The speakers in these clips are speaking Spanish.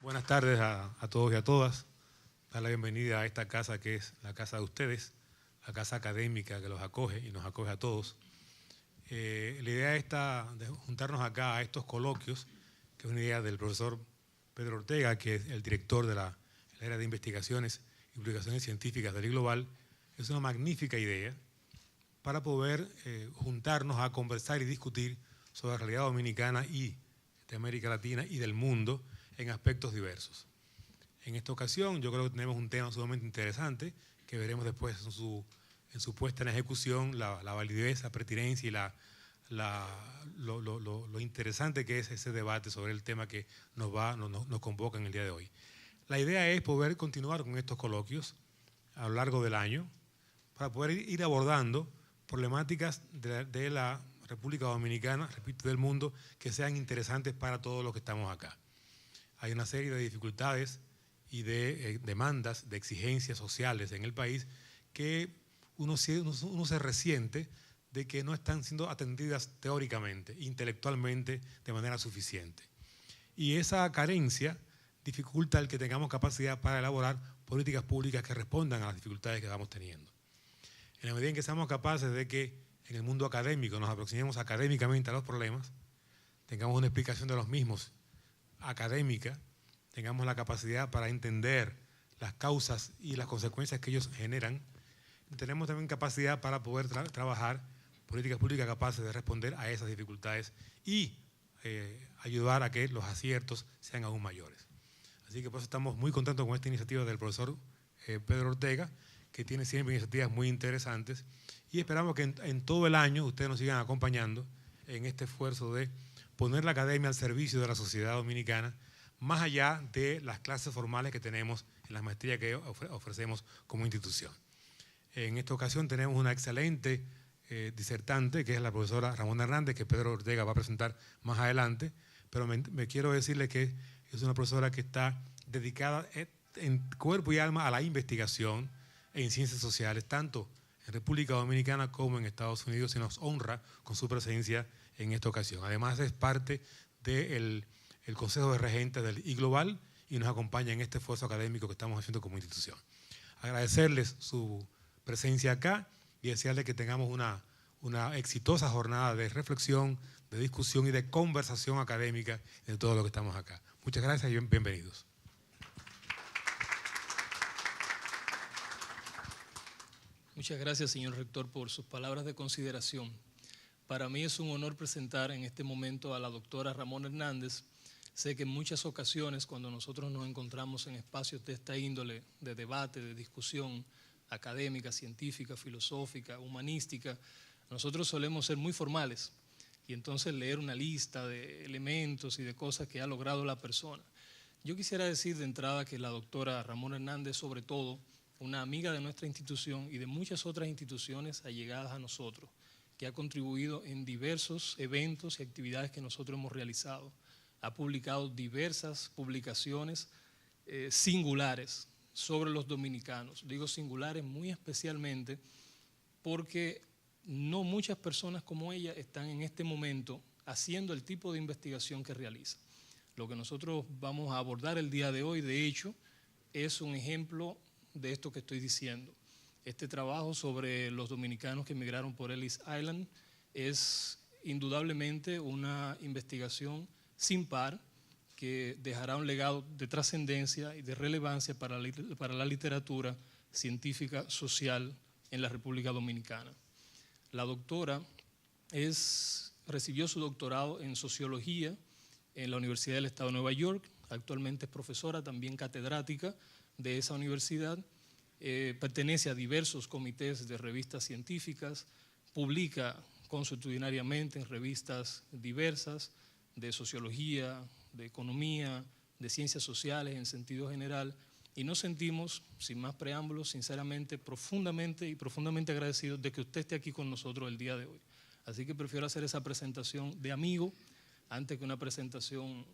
Buenas tardes a todos y a todas. Dar la bienvenida a esta casa que es la casa de ustedes, la casa académica que los acoge y nos acoge a todos. La idea está de juntarnos acá a estos coloquios, que es una idea del profesor Pedro Ortega, que es el director de la área de investigaciones y publicaciones científicas del Global. Es una magnífica idea para poder juntarnos a conversar y discutir sobre la realidad dominicana y de América Latina y del mundo en aspectos diversos. En esta ocasión yo creo que tenemos un tema sumamente interesante que veremos después en su puesta en ejecución, la validez, la pertinencia y lo interesante que es ese debate sobre el tema que nos convoca en el día de hoy. La idea es poder continuar con estos coloquios a lo largo del año para poder ir abordando problemáticas de la República Dominicana, repito, del mundo, que sean interesantes para todos los que estamos acá. Hay una serie de dificultades y de demandas, de exigencias sociales en el país que uno se resiente de que no están siendo atendidas teóricamente, intelectualmente, de manera suficiente. Y esa carencia dificulta el que tengamos capacidad para elaborar políticas públicas que respondan a las dificultades que vamos teniendo. En la medida en que seamos capaces de que en el mundo académico nos aproximemos académicamente a los problemas, tengamos una explicación de los mismos académica, tengamos la capacidad para entender las causas y las consecuencias que ellos generan, tenemos también capacidad para poder trabajar políticas públicas capaces de responder a esas dificultades y ayudar a que los aciertos sean aún mayores. Así que por eso estamos muy contentos con esta iniciativa del profesor Pedro Ortega, que tiene siempre iniciativas muy interesantes, y esperamos que en todo el año ustedes nos sigan acompañando en este esfuerzo de poner la academia al servicio de la sociedad dominicana, más allá de las clases formales que tenemos en las maestrías que ofrecemos como institución. En esta ocasión tenemos una excelente disertante, que es la profesora Ramona Hernández, que Pedro Ortega va a presentar más adelante, pero me quiero decirle que es una profesora que está dedicada en cuerpo y alma a la investigación en ciencias sociales, tanto en República Dominicana como en Estados Unidos, y nos honra con su presencia en esta ocasión. Además es parte del Consejo de Regentes del iGlobal y nos acompaña en este esfuerzo académico que estamos haciendo como institución. Agradecerles su presencia acá y desearles que tengamos una exitosa jornada de reflexión, de discusión y de conversación académica de todo lo que estamos acá. Muchas gracias y bienvenidos. Muchas gracias, señor rector, por sus palabras de consideración. Para mí es un honor presentar en este momento a la doctora Ramona Hernández. Sé que en muchas ocasiones, cuando nosotros nos encontramos en espacios de esta índole, de debate, de discusión académica, científica, filosófica, humanística, nosotros solemos ser muy formales y entonces leer una lista de elementos y de cosas que ha logrado la persona. Yo quisiera decir de entrada que la doctora Ramona Hernández, sobre todo, una amiga de nuestra institución y de muchas otras instituciones allegadas a nosotros, que ha contribuido en diversos eventos y actividades que nosotros hemos realizado. Ha publicado diversas publicaciones singulares sobre los dominicanos. Digo singulares muy especialmente porque no muchas personas como ella están en este momento haciendo el tipo de investigación que realiza. Lo que nosotros vamos a abordar el día de hoy, de hecho, es un ejemplo de esto que estoy diciendo. Este trabajo sobre los dominicanos que emigraron por Ellis Island es indudablemente una investigación sin par que dejará un legado de trascendencia y de relevancia para la literatura científica social en la República Dominicana. La doctora recibió su doctorado en sociología en la Universidad del Estado de Nueva York, actualmente es profesora, también catedrática de esa universidad, pertenece a diversos comités de revistas científicas, publica consuetudinariamente en revistas diversas de sociología, de economía, de ciencias sociales en sentido general, y nos sentimos, sin más preámbulos, sinceramente, profundamente agradecidos de que usted esté aquí con nosotros el día de hoy. Así que prefiero hacer esa presentación de amigo antes que una presentación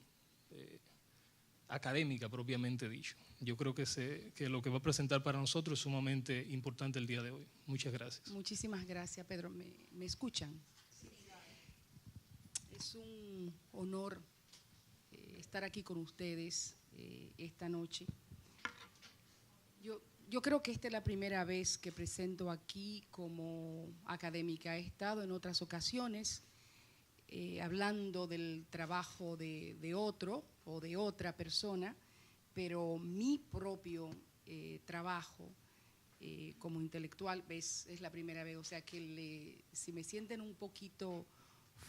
académica propiamente dicho. Yo creo que lo que va a presentar para nosotros es sumamente importante el día de hoy. Muchas gracias. Muchísimas gracias, Pedro. ¿Me escuchan? Sí. Es un honor estar aquí con ustedes esta noche. Yo creo que esta es la primera vez que presento aquí como académica. He estado en otras ocasiones hablando del trabajo de otro o de otra persona, pero mi propio trabajo como intelectual es la primera vez. O sea que si me sienten un poquito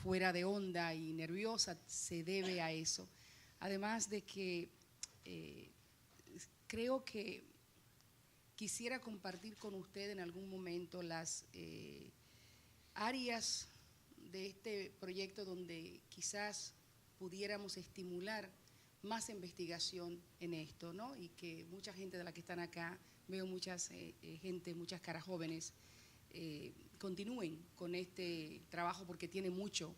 fuera de onda y nerviosa, se debe a eso. Además de que creo que quisiera compartir con usted en algún momento las áreas de este proyecto donde quizás pudiéramos estimular más investigación en esto, ¿no? Y que mucha gente de la que están acá, veo muchas muchas caras jóvenes, continúen con este trabajo porque tiene mucho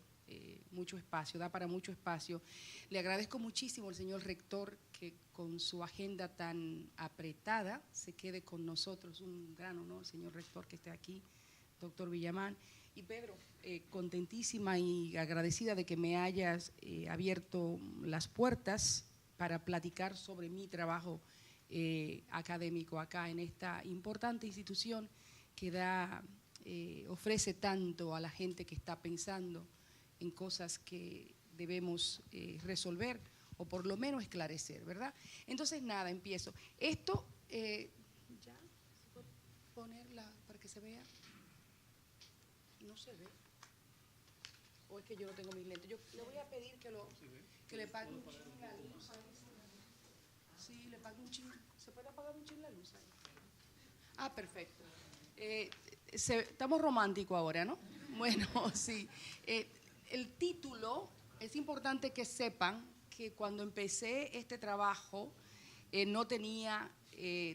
espacio, da para mucho espacio. Le agradezco muchísimo al señor rector que con su agenda tan apretada se quede con nosotros. Un gran honor, señor rector, que esté aquí, doctor Villamán. Y Pedro, contentísima y agradecida de que me hayas abierto las puertas para platicar sobre mi trabajo académico acá en esta importante institución que ofrece tanto a la gente que está pensando en cosas que debemos resolver o por lo menos esclarecer, ¿verdad? Entonces, nada, empiezo. Esto, ¿ya? ¿Se puede ponerla para que se vea? No se ve. ¿O es que yo no tengo mis lentes? Yo le voy a pedir que le pague un chin la luz. Sí, le pague un chin. ¿Se puede apagar un chin la luz ahí? Ah, perfecto. Estamos románticos ahora, ¿no? Bueno, sí. El título, es importante que sepan que cuando empecé este trabajo no tenía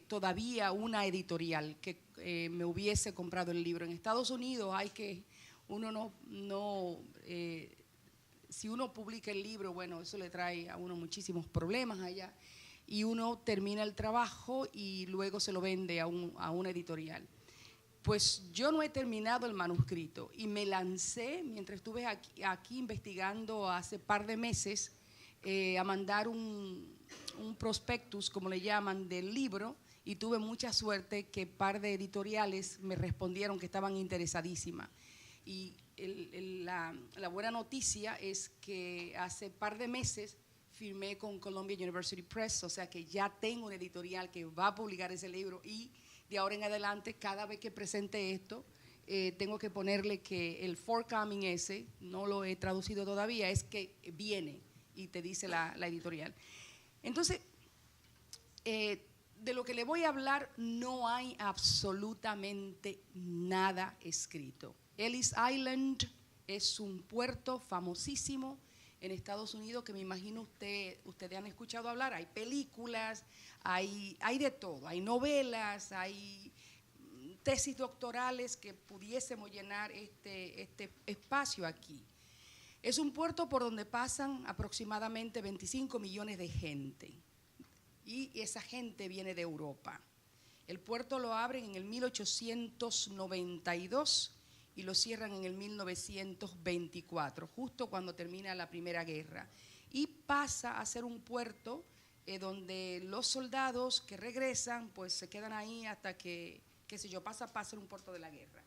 todavía una editorial que me hubiese comprado el libro. En Estados Unidos si uno publica el libro, bueno, eso le trae a uno muchísimos problemas allá y uno termina el trabajo y luego se lo vende a una editorial. Pues yo no he terminado el manuscrito y me lancé, mientras estuve aquí investigando hace par de meses, a mandar un prospectus, como le llaman, del libro, y tuve mucha suerte que par de editoriales me respondieron que estaban interesadísimas. Y la buena noticia es que hace par de meses firmé con Columbia University Press, o sea que ya tengo una editorial que va a publicar ese libro y de ahora en adelante, cada vez que presente esto, tengo que ponerle que el forthcoming ese, no lo he traducido todavía, es que viene y te dice la editorial. Entonces, de lo que le voy a hablar no hay absolutamente nada escrito. Ellis Island es un puerto famosísimo en Estados Unidos que me imagino ustedes han escuchado hablar. Hay películas, hay de todo, hay novelas, hay tesis doctorales que pudiésemos llenar este espacio aquí. Es un puerto por donde pasan aproximadamente 25 millones de gente y esa gente viene de Europa. El puerto lo abren en el 1892 y lo cierran en el 1924, justo cuando termina la Primera Guerra. Y pasa a ser un puerto donde los soldados que regresan, pues se quedan ahí hasta que, qué sé yo, pasa a ser un puerto de la guerra.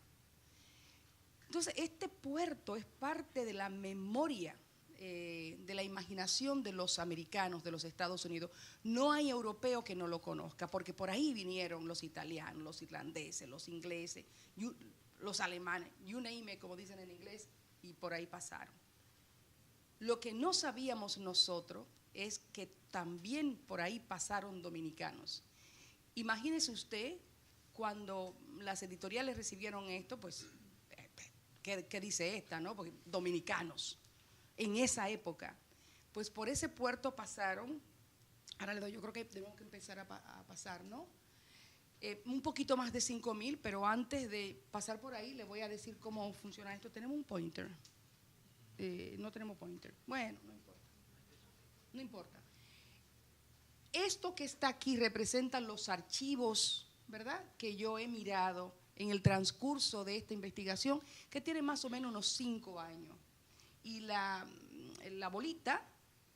Entonces, este puerto es parte de la memoria, de la imaginación de los americanos, de los Estados Unidos. No hay europeo que no lo conozca, porque por ahí vinieron los italianos, los irlandeses, los ingleses, los alemanes, you name it, como dicen en inglés, y por ahí pasaron. Lo que no sabíamos nosotros es que también por ahí pasaron dominicanos. Imagínese usted cuando las editoriales recibieron esto, pues, ¿qué dice esta, no? Porque dominicanos, en esa época, pues por ese puerto pasaron, ahora yo creo que tenemos que empezar a pasar, ¿no? Un poquito más de 5,000, pero antes de pasar por ahí le voy a decir cómo funciona esto. Tenemos un pointer. No tenemos pointer. Bueno, no importa. No importa. Esto que está aquí representa los archivos, ¿verdad?, que yo he mirado en el transcurso de esta investigación, que tiene más o menos unos 5 años. Y la bolita,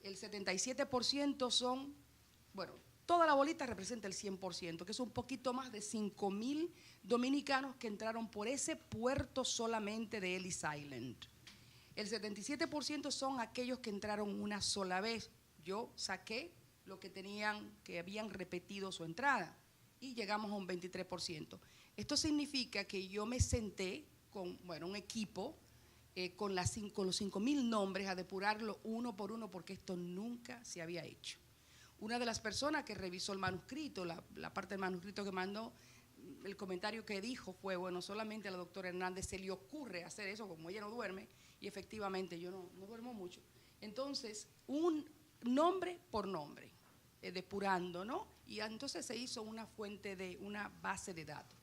el 77% son bueno, toda la bolita representa el 100%, que es un poquito más de 5,000 dominicanos que entraron por ese puerto solamente de Ellis Island. El 77% son aquellos que entraron una sola vez. Yo saqué lo que habían repetido su entrada y llegamos a un 23%. Esto significa que yo me senté con un equipo con los 5,000 nombres a depurarlo uno por uno, porque esto nunca se había hecho. Una de las personas que revisó el manuscrito, la parte del manuscrito que mandó, el comentario que dijo fue, bueno, solamente a la doctora Hernández se le ocurre hacer eso, como ella no duerme, y efectivamente yo no duermo mucho. Entonces, un nombre por nombre, depurando, ¿no? Y entonces se hizo una base de datos.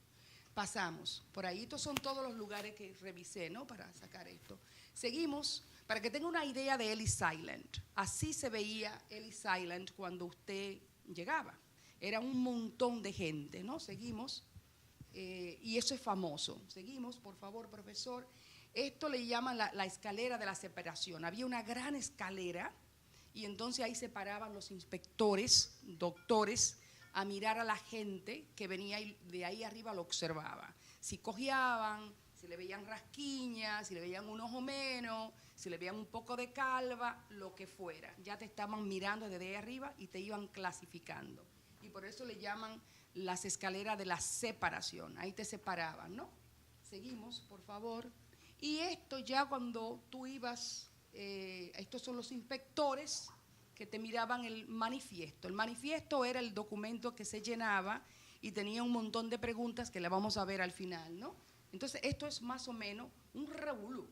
Pasamos, por ahí estos son todos los lugares que revisé, ¿no? Para sacar esto. Seguimos, para que tenga una idea de Ellis Island. Así se veía Ellis Island cuando usted llegaba. Era un montón de gente, ¿no? Seguimos, y eso es famoso. Seguimos, por favor, profesor. Esto le llaman la escalera de la separación. Había una gran escalera y entonces ahí se paraban los inspectores, doctores, a mirar a la gente que venía y de ahí arriba lo observaba. Si cojeaban, si le veían rasquiñas, si le veían un ojo menos, si le veían un poco de calva, lo que fuera. Ya te estaban mirando desde ahí arriba y te iban clasificando. Y por eso le llaman las escaleras de la separación. Ahí te separaban, ¿no? Seguimos, por favor. Y esto ya cuando tú ibas, estos son los inspectores que te miraban el manifiesto. El manifiesto era el documento que se llenaba y tenía un montón de preguntas que le vamos a ver al final, ¿no? Entonces, esto es más o menos un revolú.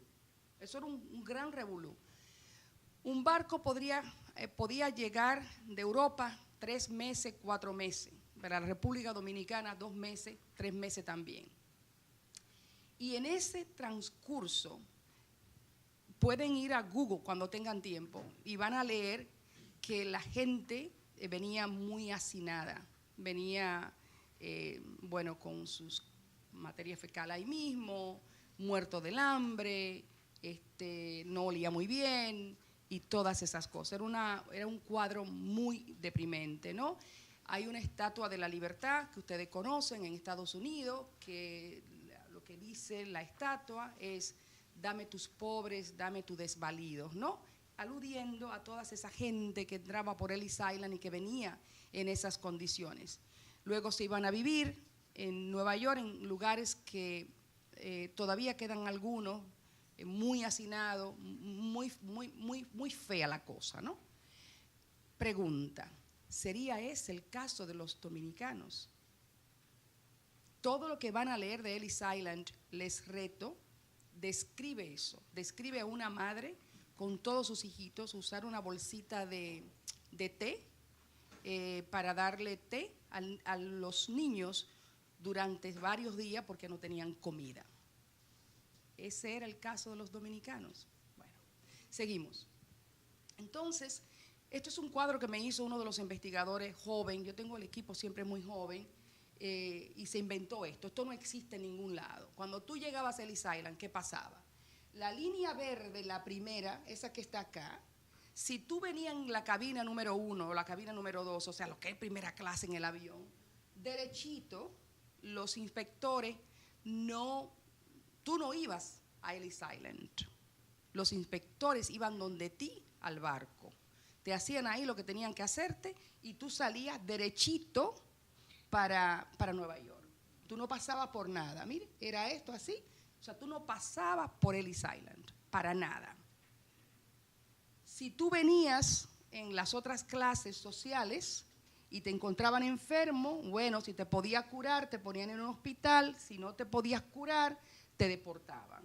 Eso era un gran revolú. Un barco podía llegar de Europa 3 meses, 4 meses. Para la República Dominicana 2 meses, 3 meses también. Y en ese transcurso pueden ir a Google cuando tengan tiempo y van a leer que la gente venía muy hacinada, venía, con sus materias fecales ahí mismo, muerto del hambre, no olía muy bien y todas esas cosas. Era un cuadro muy deprimente, ¿no? Hay una estatua de la libertad que ustedes conocen en Estados Unidos, que lo que dice la estatua es: dame tus pobres, dame tus desvalidos, ¿no? Aludiendo a toda esa gente que entraba por Ellis Island y que venía en esas condiciones. Luego se iban a vivir en Nueva York, en lugares que todavía quedan algunos, muy hacinados, muy fea la cosa, ¿no? Pregunta: ¿sería ese el caso de los dominicanos? Todo lo que van a leer de Ellis Island, les reto, describe eso. Describe a una madre con todos sus hijitos usar una bolsita de té para darle té a los niños durante varios días porque no tenían comida. Ese era el caso de los dominicanos. Bueno, seguimos. Entonces, esto es un cuadro que me hizo uno de los investigadores joven. Yo tengo el equipo siempre muy joven. Y se inventó esto. Esto no existe en ningún lado. Cuando tú llegabas a Ellis Island, ¿qué pasaba? La línea verde, la primera, esa que está acá, si tú venías en la cabina número 1 o la cabina número 2, o sea, lo que es primera clase en el avión, derechito, los inspectores tú no ibas a Ellis Island. Los inspectores iban donde ti al barco. Te hacían ahí lo que tenían que hacerte y tú salías derechito para Nueva York. Tú no pasabas por nada. Mire, era esto así. O sea, tú no pasabas por Ellis Island, para nada. Si tú venías en las otras clases sociales y te encontraban enfermo, bueno, si te podías curar, te ponían en un hospital. Si no te podías curar, te deportaban.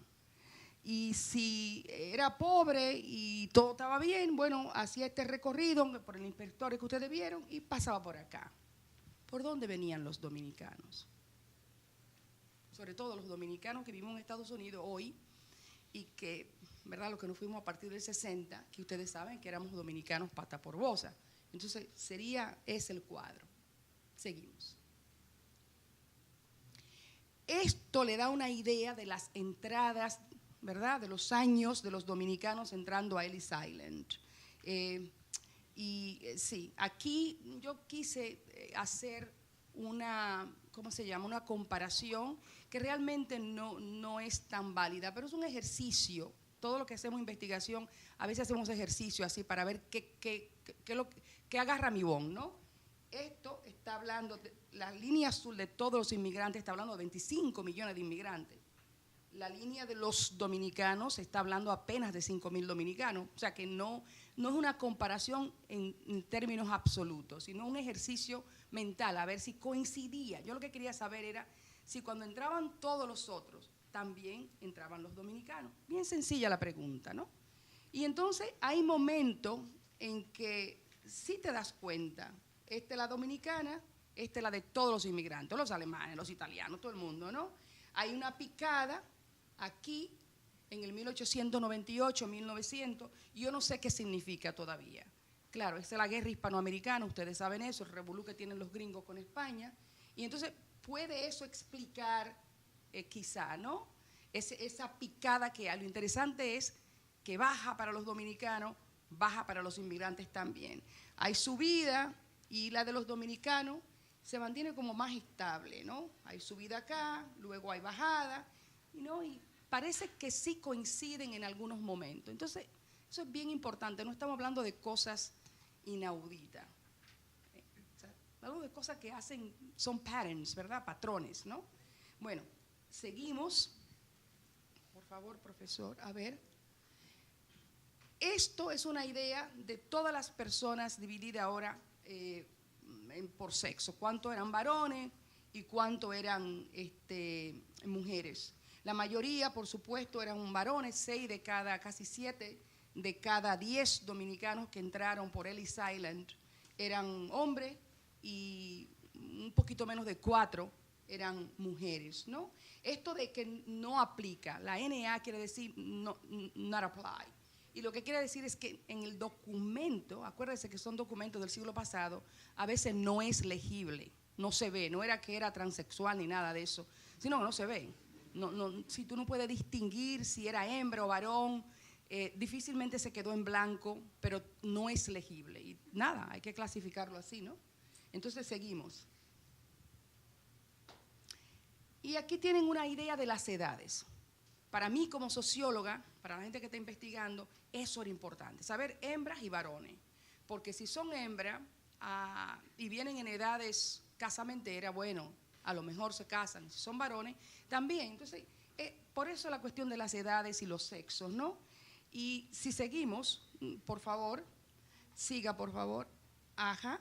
Y si era pobre y todo estaba bien, bueno, hacía este recorrido por el inspector que ustedes vieron y pasaba por acá. ¿Por dónde venían los dominicanos? Sobre todo los dominicanos que vivimos en Estados Unidos hoy y que, ¿verdad?, los que nos fuimos a partir del 60, que ustedes saben que éramos dominicanos pata por bosa. Entonces, ese el cuadro. Seguimos. Esto le da una idea de las entradas, ¿verdad?, de los años de los dominicanos entrando a Ellis Island. Sí, aquí yo quise hacer una, ¿cómo se llama?, una comparación que realmente no es tan válida, pero es un ejercicio. Todo lo que hacemos investigación, a veces hacemos ejercicio así para ver qué agarra mi bon, ¿no? Esto está hablando, la línea azul de todos los inmigrantes está hablando de 25 millones de inmigrantes. La línea de los dominicanos está hablando apenas de 5.000 dominicanos. O sea que no es una comparación en términos absolutos, sino un ejercicio mental, a ver si coincidía. Yo lo que quería saber era si cuando entraban todos los otros, también entraban los dominicanos. Bien sencilla la pregunta, ¿no? Y entonces hay momentos en que sí te das cuenta, esta es la dominicana, esta es la de todos los inmigrantes, los alemanes, los italianos, todo el mundo, ¿no? Hay una picada aquí en el 1898, 1900, y yo no sé qué significa todavía. Claro, esa es la guerra hispanoamericana, ustedes saben eso, el revolú que tienen los gringos con España, y entonces puede eso explicar quizá, ¿no? Esa picada que hay. Lo interesante es que baja para los dominicanos, baja para los inmigrantes también. Hay subida y la de los dominicanos se mantiene como más estable, ¿no? Hay subida acá, luego hay bajada, ¿no? Y parece que sí coinciden en algunos momentos. Entonces, eso es bien importante, no estamos hablando de cosas inauditas. O sea, hablamos de cosas que hacen, son patterns, ¿verdad? Patrones, ¿no? Bueno, seguimos. Por favor, profesor, a ver. Esto es una idea de todas las personas divididas ahora por sexo. ¿Cuánto eran varones y cuánto eran mujeres? La mayoría, por supuesto, eran varones, 6 de cada, casi 7 de cada 10 dominicanos que entraron por Ellis Island eran hombres y un poquito menos de 4 eran mujeres, ¿no? Esto de que no aplica, la NA quiere decir no, not apply. Y lo que quiere decir es que en el documento, acuérdense que son documentos del siglo pasado, a veces no es legible, no se ve, no era que era transexual ni nada de eso, sino que no se ve. Si tú no puedes distinguir si era hembra o varón, difícilmente se quedó en blanco, pero no es legible. Y nada, hay que clasificarlo así, ¿no? Entonces seguimos. Y aquí tienen una idea de las edades. Para mí como socióloga, para la gente que está investigando, eso era importante, saber hembras y varones. Porque si son hembras y vienen en edades casamenteras, bueno, a lo mejor se casan. Si son varones, también. Entonces, por eso la cuestión de las edades y los sexos, ¿no? Y si seguimos, por favor, siga, por favor. Ajá.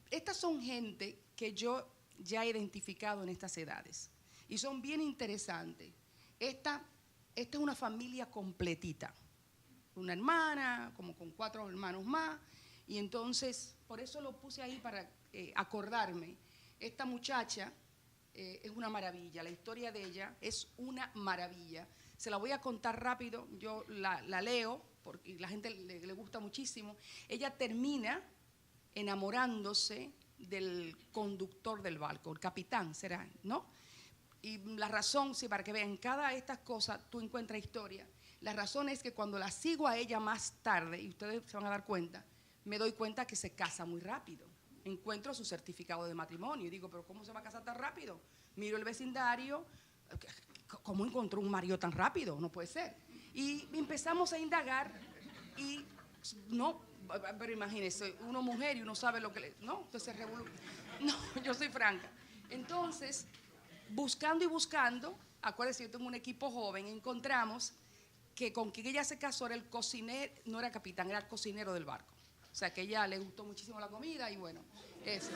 Estas son gente que yo ya he identificado en estas edades. Y son bien interesantes. Esta es una familia completita. Una hermana, como con 4 hermanos más. Y entonces, por eso lo puse ahí para acordarme. Esta muchacha es una maravilla, la historia de ella es una maravilla. Se la voy a contar rápido, yo la leo porque a la gente le gusta muchísimo. Ella termina enamorándose del conductor del barco, el capitán será, ¿no? Y la razón, sí, para que vean, cada de estas cosas tú encuentras historia. La razón es que cuando la sigo a ella más tarde, y ustedes se van a dar cuenta, me doy cuenta que se casa muy rápido. Encuentro su certificado de matrimonio y digo, pero ¿cómo se va a casar tan rápido? Miro el vecindario, ¿cómo encontró un marido tan rápido? No puede ser. Y empezamos a indagar y no, pero imagínense, uno mujer y uno sabe lo que le... No, entonces no, yo soy franca. Entonces, buscando y buscando, acuérdense, yo tengo un equipo joven, encontramos que con quien ella se casó era el cocinero, no era capitán, era el cocinero del barco. O sea, que a ella le gustó muchísimo la comida y bueno, eso.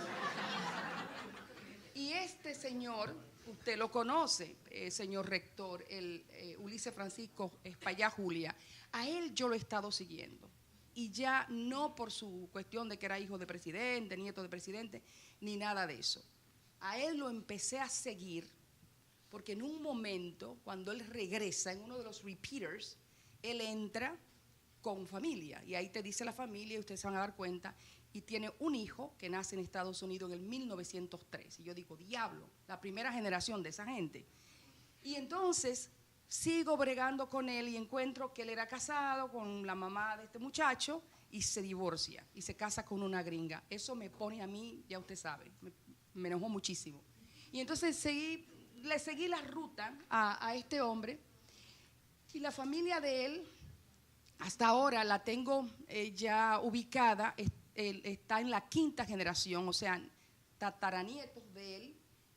Y este señor, usted lo conoce, señor rector, el Ulises Francisco Espaillá Julia, a él yo lo he estado siguiendo. Y ya no por su cuestión de que era hijo de presidente, nieto de presidente, ni nada de eso. A él lo empecé a seguir porque en un momento, cuando él regresa, en uno de los repeaters, él entra con familia. Y ahí te dice la familia y ustedes se van a dar cuenta. Y tiene un hijo que nace en Estados Unidos en el 1903. Y yo digo, diablo, la primera generación de esa gente. Y entonces sigo bregando con él y encuentro que él era casado con la mamá de este muchacho y se divorcia y se casa con una gringa. Eso me pone a mí, ya usted sabe, me enojó muchísimo. Y entonces le seguí la ruta a este hombre, y la familia de él, hasta ahora la tengo ya ubicada, está en la 5ª generación, o sea, tataranietos de él,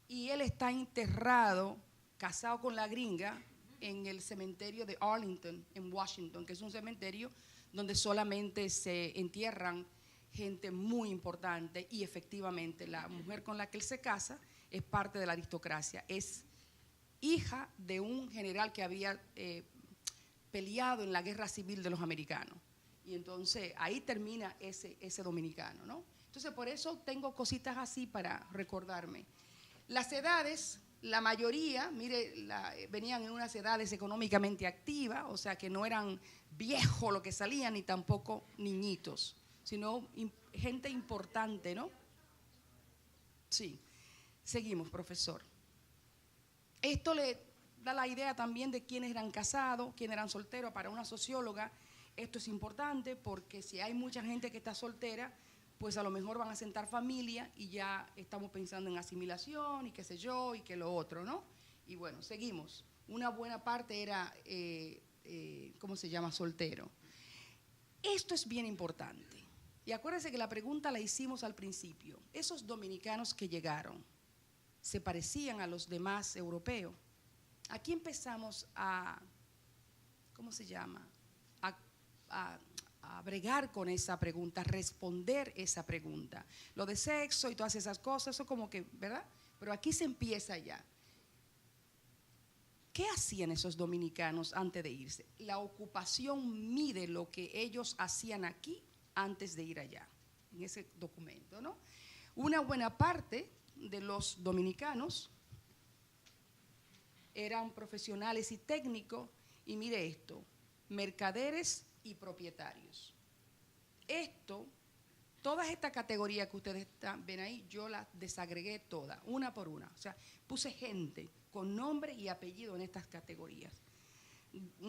y él está enterrado, casado con la gringa, en el cementerio de Arlington, en Washington, que es un cementerio donde solamente se entierran gente muy importante, y efectivamente la mujer con la que él se casa es parte de la aristocracia, es hija de un general que había peleado en la guerra civil de los americanos, y entonces ahí termina ese dominicano, ¿no? Entonces por eso tengo cositas así para recordarme. Las edades, la mayoría, mire, venían en unas edades económicamente activas, o sea que no eran viejos los que salían, ni tampoco niñitos, sino gente importante, ¿no? Sí. Seguimos, profesor. Esto le da la idea también de quiénes eran casados, quiénes eran solteros. Para una socióloga esto es importante, porque si hay mucha gente que está soltera, pues a lo mejor van a sentar familia y ya estamos pensando en asimilación y qué sé yo y qué lo otro, ¿no? Y bueno, seguimos. Una buena parte era, ¿cómo se llama? Soltero. Esto es bien importante. Y acuérdense que la pregunta la hicimos al principio. Esos dominicanos que llegaron, ¿se parecían a los demás europeos? Aquí empezamos a, ¿cómo se llama? A bregar con esa pregunta, a responder esa pregunta. Lo de sexo y todas esas cosas, eso como que, ¿verdad? Pero aquí se empieza ya. ¿Qué hacían esos dominicanos antes de irse? La ocupación mide lo que ellos hacían aquí antes de ir allá, en ese documento, ¿no? Una buena parte de los dominicanos eran profesionales y técnicos, y mire esto, mercaderes y propietarios. Todas estas categorías que ustedes ven ahí, yo las desagregué todas, una por una. O sea, puse gente con nombre y apellido en estas categorías.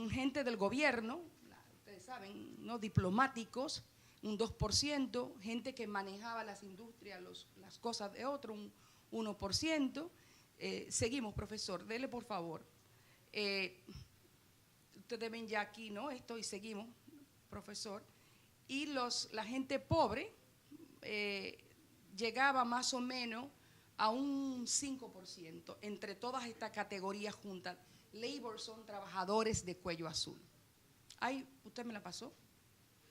Gente del gobierno, ustedes saben, ¿no? Diplomáticos, un 2%, gente que manejaba las industrias, las cosas de otro, un 1%. Seguimos, profesor, dele por favor. Ustedes ven ya aquí, ¿no? Esto, y seguimos, profesor. Y la gente pobre llegaba más o menos a un 5% entre todas estas categorías juntas. Labor son trabajadores de cuello azul. Ahí, ¿usted me la pasó?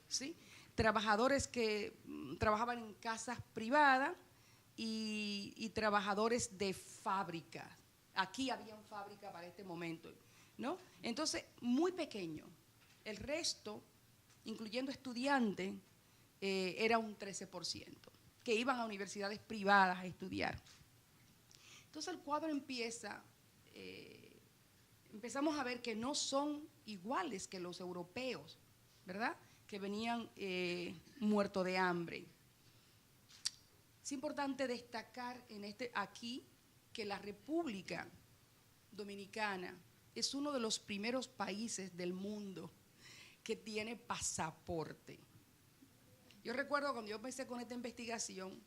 ¿Sí? Trabajadores que trabajaban en casas privadas y trabajadores de fábrica. Aquí había fábrica para este momento, ¿no? Entonces, muy pequeño. El resto, incluyendo estudiantes, era un 13%, que iban a universidades privadas a estudiar. Entonces el cuadro empezamos a ver que no son iguales que los europeos, ¿verdad? Que venían muertos de hambre. Es importante destacar aquí que la República Dominicana es uno de los primeros países del mundo que tiene pasaporte. Yo recuerdo cuando yo empecé con esta investigación,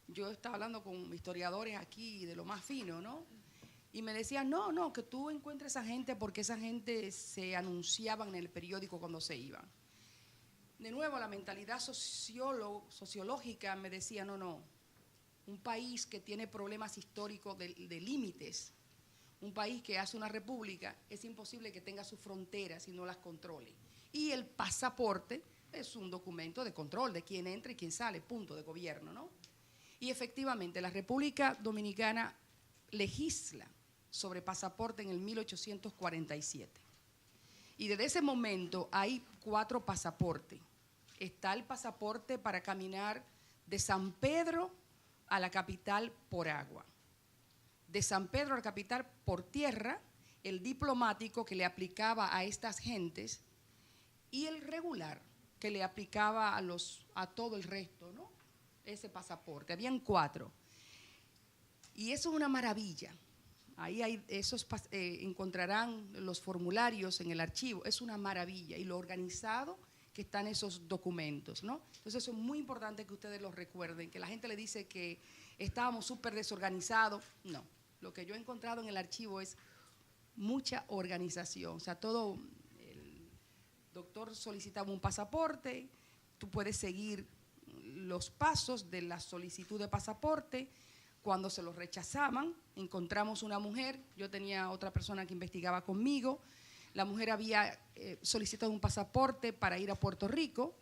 yo estaba hablando con historiadores aquí de lo más fino, ¿no? Y me decían, no, que tú encuentres a esa gente porque esa gente se anunciaban en el periódico cuando se iban. De nuevo, la mentalidad sociológica me decía, no, un país que tiene problemas históricos de límites, un país que hace una república, es imposible que tenga sus fronteras y no las controle. Y el pasaporte es un documento de control de quién entra y quién sale, punto, de gobierno, ¿no? Y efectivamente, la República Dominicana legisla sobre pasaporte en el 1847. Y desde ese momento hay 4 pasaportes. Está el pasaporte para caminar de San Pedro a la capital por agua. De San Pedro a la capital por tierra, el diplomático que le aplicaba a estas gentes, y el regular que le aplicaba a todo el resto, ¿no? Ese pasaporte. Habían 4. Y eso es una maravilla. Ahí encontrarán los formularios en el archivo. Es una maravilla. Y lo organizado que están esos documentos, ¿no? Entonces eso es muy importante que ustedes lo recuerden, que la gente le dice que estábamos súper desorganizados. No, lo que yo he encontrado en el archivo es mucha organización. O sea, todo, el doctor solicitaba un pasaporte, tú puedes seguir los pasos de la solicitud de pasaporte. Cuando se lo rechazaban, encontramos una mujer, yo tenía otra persona que investigaba conmigo, la mujer había solicitado un pasaporte para ir a Puerto Rico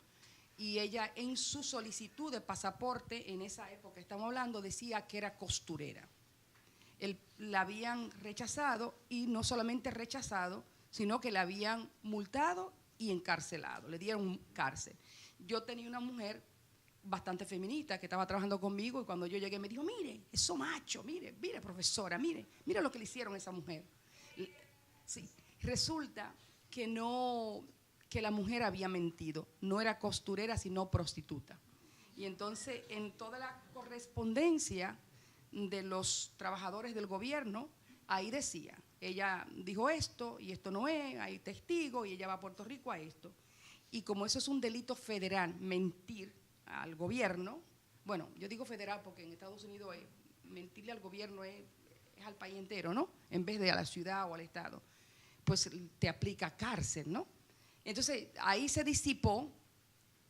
y ella en su solicitud de pasaporte, en esa época estamos hablando, decía que era costurera. La habían rechazado y no solamente rechazado, sino que la habían multado y encarcelado, le dieron cárcel. Yo tenía una mujer bastante feminista que estaba trabajando conmigo y cuando yo llegué me dijo, mire, eso macho, mire profesora, mire lo que le hicieron a esa mujer. Sí, resulta que la mujer había mentido, no era costurera sino prostituta. Y entonces en toda la correspondencia de los trabajadores del gobierno, ahí decía, ella dijo esto y esto no es, hay testigos y ella va a Puerto Rico a esto. Y como eso es un delito federal, mentir al gobierno, bueno, yo digo federal porque en Estados Unidos mentirle al gobierno es al país entero, ¿no? En vez de a la ciudad o al estado, pues te aplica cárcel, ¿no? Entonces ahí se disipó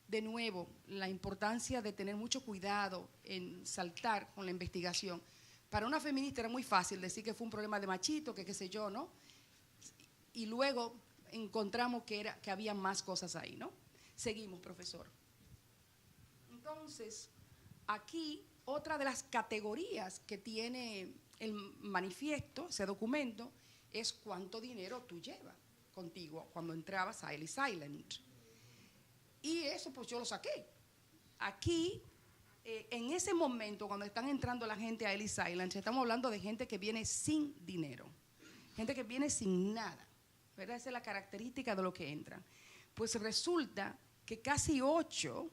de nuevo la importancia de tener mucho cuidado en saltar con la investigación. Para una feminista era muy fácil decir que fue un problema de machito, que qué sé yo, ¿no? Y luego encontramos que había más cosas ahí, ¿no? Seguimos, profesor. Entonces, aquí otra de las categorías que tiene el manifiesto, ese documento, es cuánto dinero tú llevas contigo cuando entrabas a Ellis Island. Y eso pues yo lo saqué. Aquí, en ese momento, cuando están entrando la gente a Ellis Island, estamos hablando de gente que viene sin dinero, gente que viene sin nada, ¿verdad? Esa es la característica de lo que entran. Pues resulta que casi 8,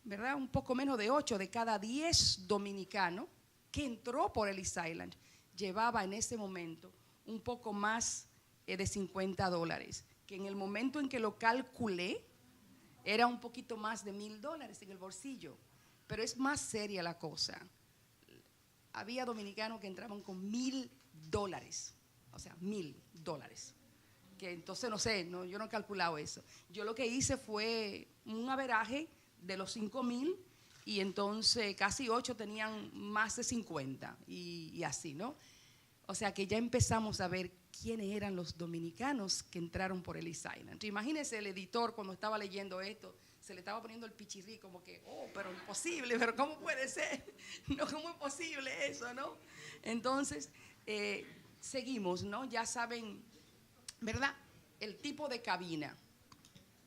¿verdad? Un poco menos de 8 de cada 10 dominicanos que entró por Ellis Island llevaba en ese momento un poco más de $50, que en el momento en que lo calculé era un poquito más de $1,000 en el bolsillo. Pero es más seria la cosa. Había dominicanos que entraban con $1,000, o sea, $1,000. Que entonces no sé, yo no he calculado eso. Yo lo que hice fue un averaje de los 5,000 y entonces casi 8 tenían más de 50 y así, ¿no? O sea que ya empezamos a ver quiénes eran los dominicanos que entraron por Ellis Island. Imagínense el editor cuando estaba leyendo esto, se le estaba poniendo el pichirrí como que, pero imposible, pero ¿cómo puede ser? No, ¿cómo es posible eso, no? Entonces, seguimos, ¿no? Ya saben, ¿verdad? El tipo de cabina.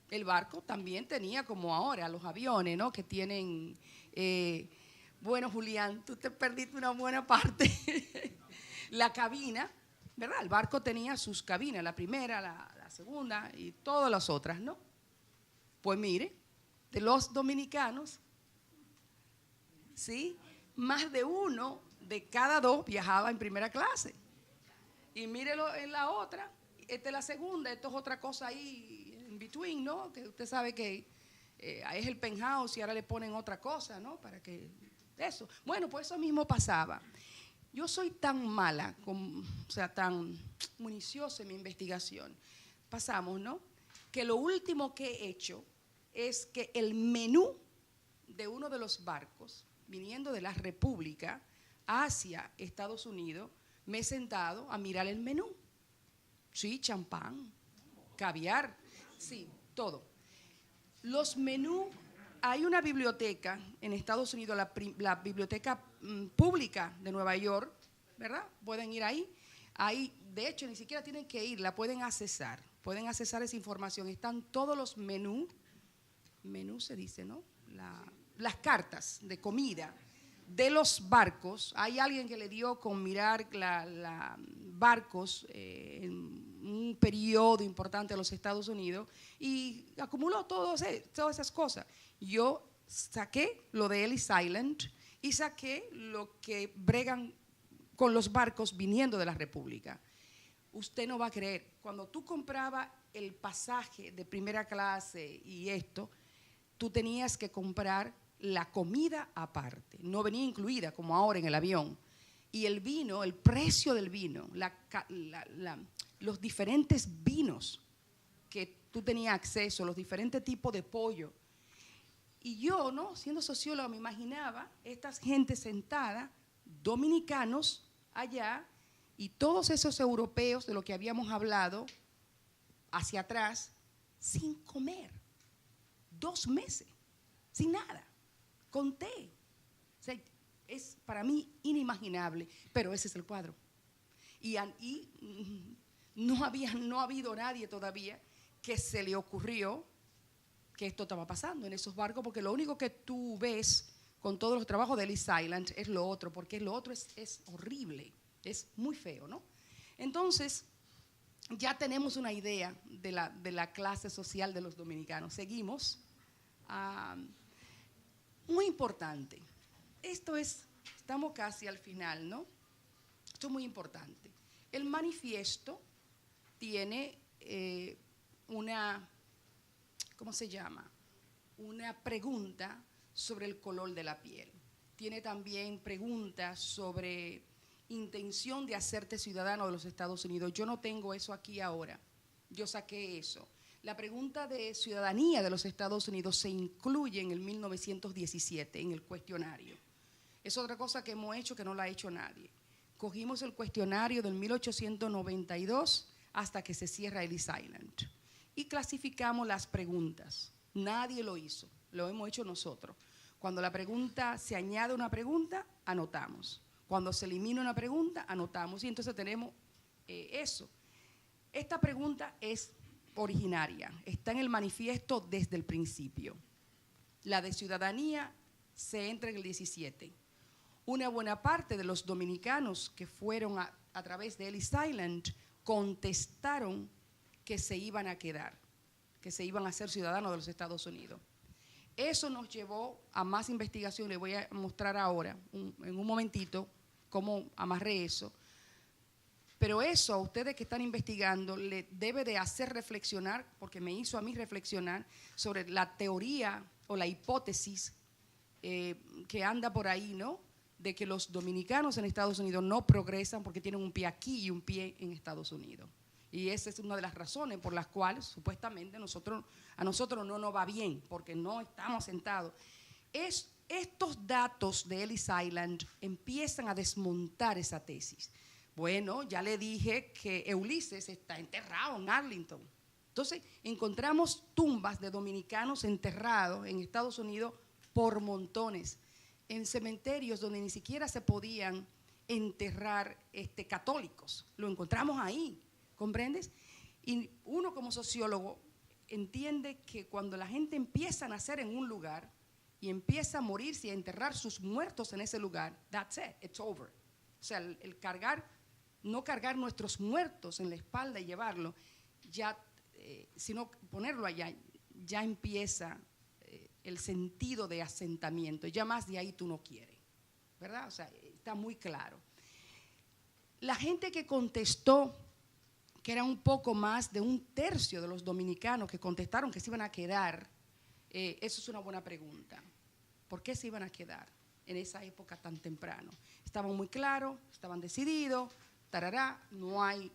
El barco también tenía como ahora los aviones, ¿no? Que tienen, bueno, Julián, tú te perdiste una buena parte. La cabina, ¿verdad? El barco tenía sus cabinas, la primera, la segunda y todas las otras, ¿no? Pues mire, de los dominicanos, ¿sí? Más de 1 de cada 2 viajaba en primera clase. Y mírelo en la otra, esta es la segunda, esto es otra cosa ahí in between, ¿no? Que usted sabe que es el penthouse y ahora le ponen otra cosa, ¿no? Para que eso. Bueno, pues eso mismo pasaba. Yo soy tan mala, o sea, tan municiosa en mi investigación. Pasamos, ¿no? Que lo último que he hecho es que el menú de uno de los barcos, viniendo de la República hacia Estados Unidos, me he sentado a mirar el menú. Sí, champán, caviar, sí, todo. Los menús, hay una biblioteca en Estados Unidos, la biblioteca pública de Nueva York, ¿verdad? Pueden ir ahí. Ahí, de hecho, ni siquiera tienen que ir, la pueden accesar esa información. Están todos los menús se dice, ¿no? Las cartas de comida de los barcos. Hay alguien que le dio con mirar barcos en un periodo importante de los Estados Unidos y acumuló todas esas cosas. Yo saqué lo de Ellis Island y saqué lo que bregan con los barcos viniendo de la República. Usted no va a creer, cuando tú comprabas el pasaje de primera clase y esto, tú tenías que comprar la comida aparte, no venía incluida como ahora en el avión. Y el vino, el precio del vino, los diferentes vinos que tú tenías acceso, los diferentes tipos de pollo. Y yo, ¿no?, siendo socióloga, me imaginaba estas gente sentada, dominicanos allá, y todos esos europeos de lo que habíamos hablado hacia atrás, sin comer, 2 meses, sin nada, con té. O sea, es para mí inimaginable, pero ese es el cuadro. Y no ha habido nadie todavía que se le ocurrió que esto estaba pasando en esos barcos, porque lo único que tú ves con todos los trabajos de Ellis Island es lo otro, porque lo otro es horrible, es muy feo, ¿no? Entonces, ya tenemos una idea de la clase social de los dominicanos. Seguimos. Muy importante. Estamos casi al final, ¿no? Esto es muy importante. El manifiesto tiene ¿cómo se llama? Una pregunta sobre el color de la piel. Tiene también preguntas sobre intención de hacerte ciudadano de los Estados Unidos. Yo no tengo eso aquí ahora. Yo saqué eso. La pregunta de ciudadanía de los Estados Unidos se incluye en el 1917, en el cuestionario. Es otra cosa que hemos hecho que no la ha hecho nadie. Cogimos el cuestionario del 1892 hasta que se cierra Ellis Island y clasificamos las preguntas. Nadie lo hizo, lo hemos hecho nosotros. Cuando la pregunta se añade una pregunta, anotamos. Cuando se elimina una pregunta, anotamos. Y entonces tenemos eso. Esta pregunta es originaria, está en el manifiesto desde el principio. La de ciudadanía se entra en el 17. Una buena parte de los dominicanos que fueron a través de Ellis Island contestaron que se iban a quedar, que se iban a ser ciudadanos de los Estados Unidos. Eso nos llevó a más investigación. Les voy a mostrar ahora, en un momentito, cómo amarré eso. Pero eso a ustedes que están investigando le debe de hacer reflexionar, porque me hizo a mí reflexionar sobre la teoría o la hipótesis que anda por ahí, ¿no?, de que los dominicanos en Estados Unidos no progresan porque tienen un pie aquí y un pie en Estados Unidos. Y esa es una de las razones por las cuales supuestamente a nosotros no nos va bien, porque no estamos sentados. Estos datos de Ellis Island empiezan a desmontar esa tesis. Bueno, ya le dije que Ulises está enterrado en Arlington. Entonces, encontramos tumbas de dominicanos enterrados en Estados Unidos por montones, en cementerios donde ni siquiera se podían enterrar católicos. Lo encontramos ahí, ¿comprendes? Y uno como sociólogo entiende que cuando la gente empieza a nacer en un lugar y empieza a morirse y a enterrar sus muertos en ese lugar, that's it, it's over. O sea, no cargar nuestros muertos en la espalda y llevarlo, sino ponerlo allá, ya empieza el sentido de asentamiento. Ya más de ahí tú no quieres, ¿verdad? O sea, está muy claro. La gente que contestó, que era un poco más de 1/3 de los dominicanos que contestaron que se iban a quedar, eso es una buena pregunta. ¿Por qué se iban a quedar en esa época tan temprano? Estaban muy claros, estaban decididos, tarará, no hay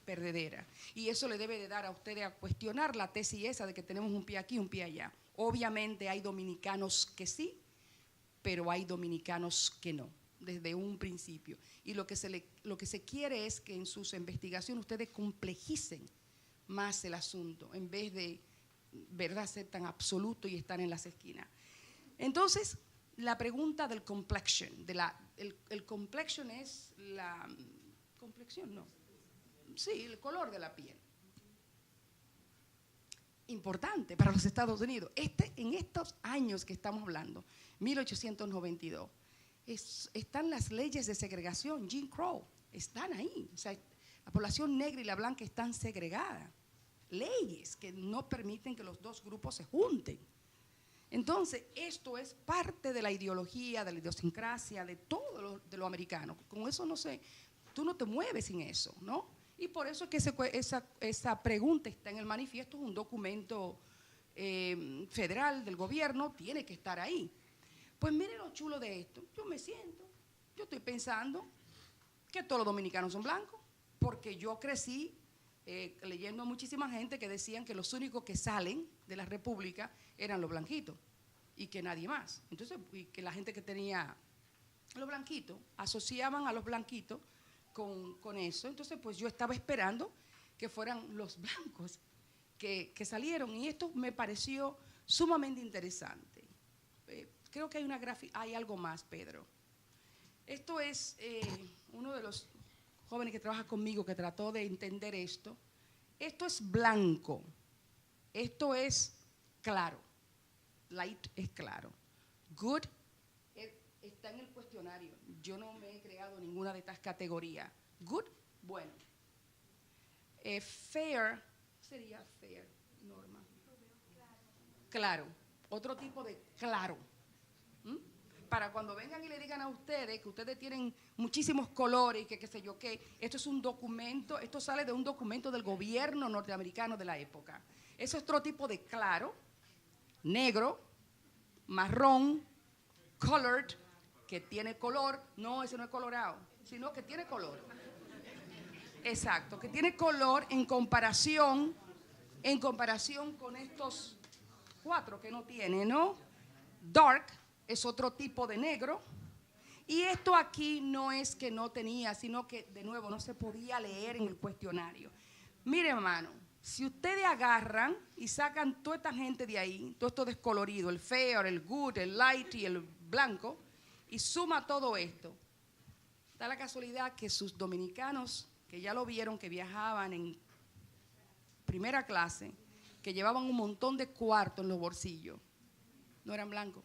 perdedera. Y eso le debe de dar a ustedes a cuestionar la tesis esa de que tenemos un pie aquí, un pie allá. Obviamente hay dominicanos que sí, pero hay dominicanos que no, desde un principio. Y lo que se quiere es que en sus investigaciones ustedes complejicen más el asunto, en vez de, ¿verdad?, ser tan absoluto y estar en las esquinas. Entonces, la pregunta del complexion, el complexion es la complexión, no. Sí, el color de la piel. Importante para los Estados Unidos. En estos años que estamos hablando, 1892, están las leyes de segregación, Jim Crow, están ahí. O sea, la población negra y la blanca están segregadas. Leyes que no permiten que los dos grupos se junten. Entonces, esto es parte de la ideología, de la idiosincrasia, de todo de lo americano. Con eso tú no te mueves sin eso, ¿no? Y por eso es que esa pregunta está en el manifiesto, es un documento federal del gobierno, tiene que estar ahí. Pues mire lo chulo de esto, yo me siento, yo estoy pensando que todos los dominicanos son blancos, porque yo crecí leyendo a muchísima gente que decían que los únicos que salen de la república eran los blanquitos y que nadie más. Entonces, y que la gente que tenía los blanquitos, asociaban a los blanquitos con eso. Entonces, pues yo estaba esperando que fueran los blancos que salieron, y esto me pareció sumamente interesante. Creo que hay algo más, Pedro. Esto es uno de los jóvenes que trabaja conmigo que trató de entender esto. Esto es blanco, esto es claro, light es claro, good está en el cuestionario. Yo no me he creado ninguna de estas categorías. Good, bueno. Fair, sería fair, Norma. Claro, otro tipo de claro. Para cuando vengan y le digan a ustedes que ustedes tienen muchísimos colores y que qué sé yo qué, esto es un documento, esto sale de un documento del gobierno norteamericano de la época. Eso es otro tipo de claro, negro, marrón, colored, que tiene color. No, ese no es colorado, sino que tiene color. Exacto, que tiene color en comparación con estos 4 que no tiene, ¿no? Dark es otro tipo de negro. Y esto aquí no es que no tenía, sino que, de nuevo, no se podía leer en el cuestionario. Mire, hermano, si ustedes agarran y sacan toda esta gente de ahí, todo esto descolorido, el fair, el good, el light y el blanco, y suma todo esto, da la casualidad que sus dominicanos, que ya lo vieron, que viajaban en primera clase, que llevaban un montón de cuartos en los bolsillos, no eran blancos.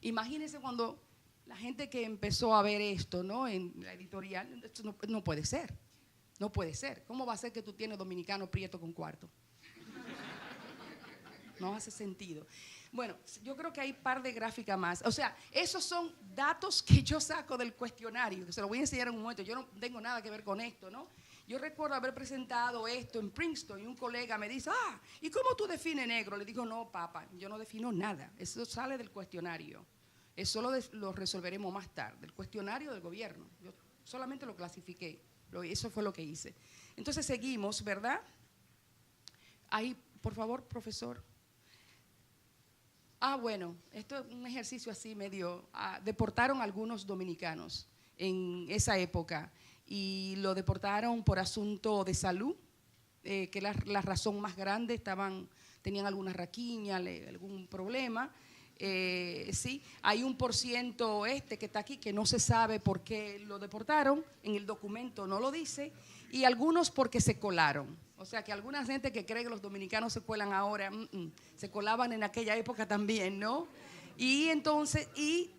Imagínense cuando la gente que empezó a ver esto, ¿no?, en la editorial, esto no puede ser, no puede ser. ¿Cómo va a ser que tú tienes dominicano prieto con cuarto? No hace sentido. Bueno, yo creo que hay un par de gráficas más. O sea, esos son datos que yo saco del cuestionario, que se los voy a enseñar en un momento. Yo no tengo nada que ver con esto, ¿no? Yo recuerdo haber presentado esto en Princeton y un colega me dice, ¿y cómo tú defines negro? Le digo, no, papá, yo no defino nada. Eso sale del cuestionario. Eso lo resolveremos más tarde, el cuestionario del gobierno. Yo solamente lo clasifiqué. Eso fue lo que hice. Entonces seguimos, ¿verdad? Ahí, por favor, profesor. Bueno, esto es un ejercicio así medio. Deportaron a algunos dominicanos en esa época y lo deportaron por asunto de salud, que es la razón más grande. Tenían alguna raquiña, algún problema. Sí, hay un % que está aquí que no se sabe por qué lo deportaron, en el documento no lo dice, y algunos porque se colaron. O sea que alguna gente que cree que los dominicanos se cuelan ahora, se colaban en aquella época también, ¿no? Y entonces, y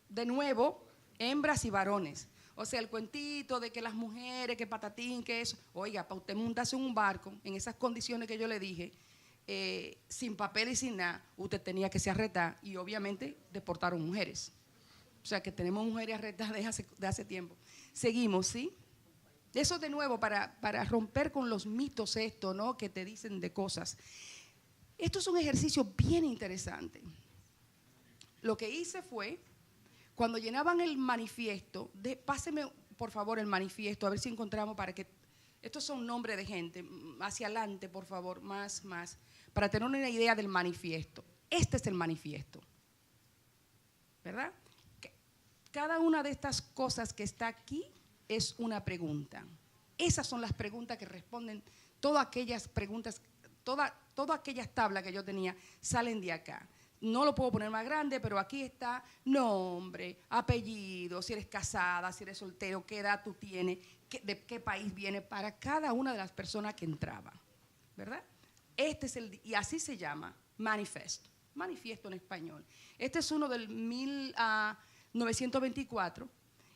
de nuevo, hembras y varones. O sea, el cuentito de que las mujeres, que patatín, que eso. Oiga, para usted montarse en un barco, en esas condiciones que yo le dije, sin papel y sin nada, usted tenía que ser arrestada, y obviamente deportaron mujeres. O sea que tenemos mujeres arrestadas de hace tiempo. Seguimos, ¿sí? Eso de nuevo para romper con los mitos esto, ¿no?, que te dicen de cosas. Esto es un ejercicio bien interesante. Lo que hice fue, cuando llenaban el manifiesto, páseme por favor el manifiesto, a ver si encontramos para que, estos son nombres de gente, hacia adelante por favor, más, para tener una idea del manifiesto. Este es el manifiesto, ¿verdad? Cada una de estas cosas que está aquí es una pregunta. Esas son las preguntas que responden, todas aquellas preguntas, todas aquellas tablas que yo tenía salen de acá. No lo puedo poner más grande, pero aquí está nombre, apellido, si eres casada, si eres soltero, qué edad tú tienes, de qué país viene, para cada una de las personas que entraba, ¿verdad? Y así se llama, manifiesto en español. Este es uno del 1924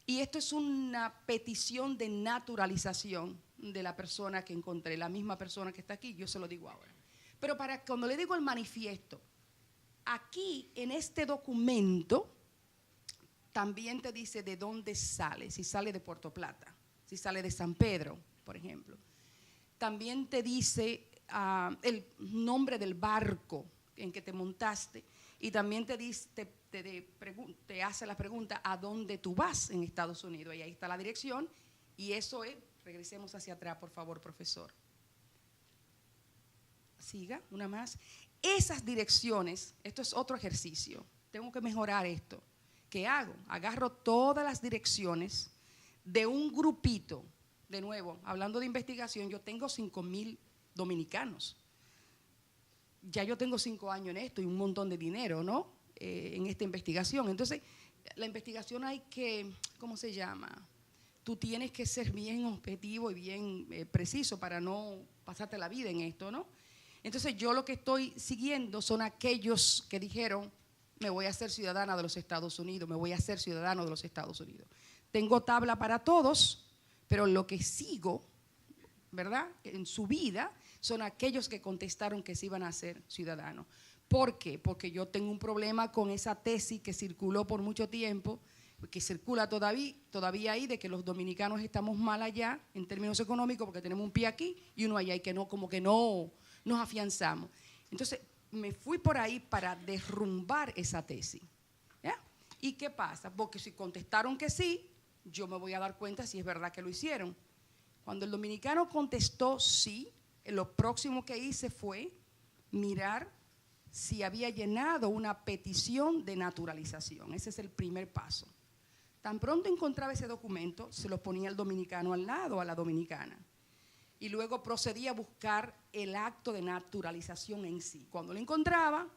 y esto es una petición de naturalización de la persona que encontré, la misma persona que está aquí, yo se lo digo ahora. Pero cuando le digo el manifiesto, aquí en este documento también te dice de dónde sale, si sale de Puerto Plata, si sale de San Pedro, por ejemplo. También te dice el nombre del barco en que te montaste y también te dice, te hace la pregunta a dónde tú vas en Estados Unidos, y ahí está la dirección, y eso es, regresemos hacia atrás, por favor, profesor. Siga, una más. Esas direcciones, esto es otro ejercicio, tengo que mejorar esto. ¿Qué hago? Agarro todas las direcciones de un grupito, de nuevo, hablando de investigación, yo tengo 5,000 dominicanos. Ya yo tengo 5 años en esto y un montón de dinero, ¿no? En esta investigación. Entonces, la investigación hay que, ¿cómo se llama? Tú tienes que ser bien objetivo y bien preciso para no pasarte la vida en esto, ¿no? Entonces, yo lo que estoy siguiendo son aquellos que dijeron, me voy a hacer ciudadana de los Estados Unidos, me voy a hacer ciudadano de los Estados Unidos. Tengo tabla para todos, pero lo que sigo, ¿verdad?, en su vida, son aquellos que contestaron que se iban a hacer ciudadanos. ¿Por qué? Porque yo tengo un problema con esa tesis que circuló por mucho tiempo, que circula todavía ahí, de que los dominicanos estamos mal allá en términos económicos porque tenemos un pie aquí y uno allá, y que no, como que no nos afianzamos. Entonces, me fui por ahí para derrumbar esa tesis. ¿Ya? ¿Y qué pasa? Porque si contestaron que sí, yo me voy a dar cuenta si es verdad que lo hicieron. Cuando el dominicano contestó sí, lo próximo que hice fue mirar si había llenado una petición de naturalización. Ese es el primer paso. Tan pronto encontraba ese documento, se lo ponía al dominicano al lado, a la dominicana. Y luego procedía a buscar el acto de naturalización en sí. Cuando lo encontraba,